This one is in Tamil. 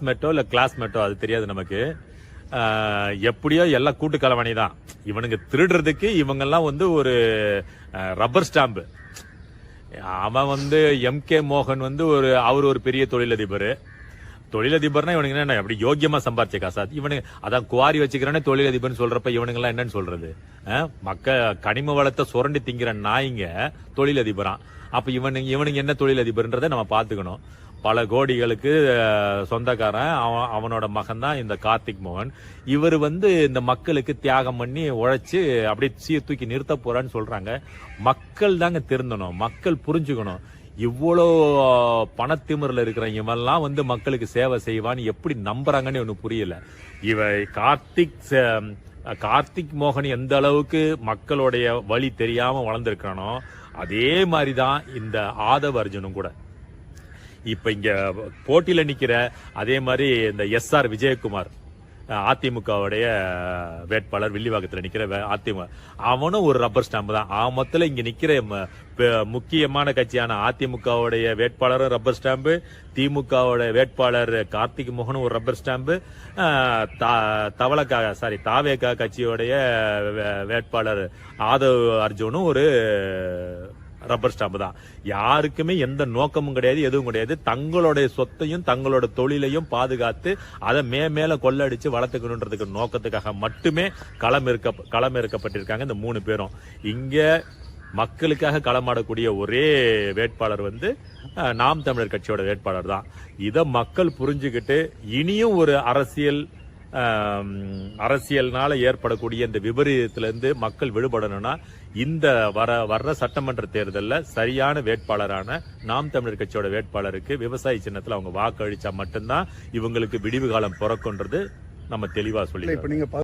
மேட்டோ இல்ல கிளாஸ்மேட்டோ அது தெரியாது நமக்கு. எப்படியோ எல்லாம் கூட்டு கலவாணி தான். இவனுங்க திருடுறதுக்கு இவங்கெல்லாம் ஒரு ரப்பர் ஸ்டாம்பு. அவன் எம்.கே. மோகன் அவர் ஒரு பெரிய தொழிலதிபர். தொழிலதிபர்னா இவனுங்க என்ன அப்படி யோக்கியமா சம்பாரிச்ச காசா? இவனுங்க அதான் குவாரி வச்சுக்கிறேன்னு தொழிலதிபர்னு சொல்றப்ப இவனுங்க எல்லாம் என்னன்னு சொல்றது? கனிம வளத்தை சுரண்டி திங்கிற நாய்ங்க தொழிலதிபரான். அப்ப இவனுங்க என்ன தொழிலதிபர்ன்றதை நம்ம பாத்துக்கணும். பல கோடிகளுக்கு சொந்தக்காரன் அவனோட மகன் தான் இந்த கார்த்திக் மோகன். இவர் இந்த மக்களுக்கு தியாகம் பண்ணி உழைச்சு அப்படியே தூக்கி நிறுத்த போறான்னு சொல்றாங்க. மக்கள் தாங்க திருந்தணும், மக்கள் புரிஞ்சுக்கணும். இவ்வளோ பணத்திமிரில் இருக்கிற இவெல்லாம் மக்களுக்கு சேவை செய்வான்னு எப்படி நம்புறாங்கன்னு ஒண்ணு புரியல. கார்த்திக் மோகன் எந்த அளவுக்கு மக்களுடைய வழி தெரியாம வளர்ந்திருக்கானோ அதே மாதிரிதான் இந்த ஆதவ அர்ஜுனும் கூட. இப்ப இங்க போட்டியில நிக்கிற அதே மாதிரி இந்த எஸ்.ஆர். விஜயகுமார் அதிமுகவுடைய வேட்பாளர், வில்லிவாக்கத்தில் நிக்கிற அதிமுக, அவனும் ஒரு ரப்பர் ஸ்டாம்பு தான். ஆமத்துல இங்க நிக்கிற முக்கியமான கட்சியான அதிமுகவுடைய வேட்பாளரும் ரப்பர் ஸ்டாம்பு, திமுகவுடைய வேட்பாளர் கார்த்திக் மோகனும் ஒரு ரப்பர் ஸ்டாம்பு, தாவேகா கட்சியோடைய வேட்பாளர் ஆதவ் அர்ஜுனும் ஒரு ரப்பர் ஸ்டாம்பு தான். யாருக்குமே எந்த நோக்கமும் கிடையாது, எதுவும் கிடையாது. தங்களுடைய சொத்தையும் தங்களோட தொழிலையும் பாதுகாத்து அதை மேல கொள்ளடிச்சு வளர்த்துக்கணுன்றதுக்கு நோக்கத்துக்காக மட்டுமே களமிறக்கப்பட்டிருக்காங்க இந்த 3 பேரும். இங்க மக்களுக்காக களமாடக்கூடிய ஒரே வேட்பாளர் நாம் தமிழர் கட்சியோட வேட்பாளர் தான். இத மக்கள் புரிஞ்சுக்கிட்டு இனியும் ஒரு அரசியல்னால ஏற்படக்கூடிய இந்த விபரீதத்திலிருந்து மக்கள் விடுபடணும்னா இந்த வர்ற சட்டமன்ற தேர்தலில் சரியான வேட்பாளரான நாம் தமிழர் கட்சியோட வேட்பாளருக்கு விவசாய சின்னத்தில் அவங்க வாக்கு அளிச்சா மட்டும்தான் இவங்களுக்கு விடிவு காலம் பிறக்குன்றது நம்ம தெளிவா சொல்லி.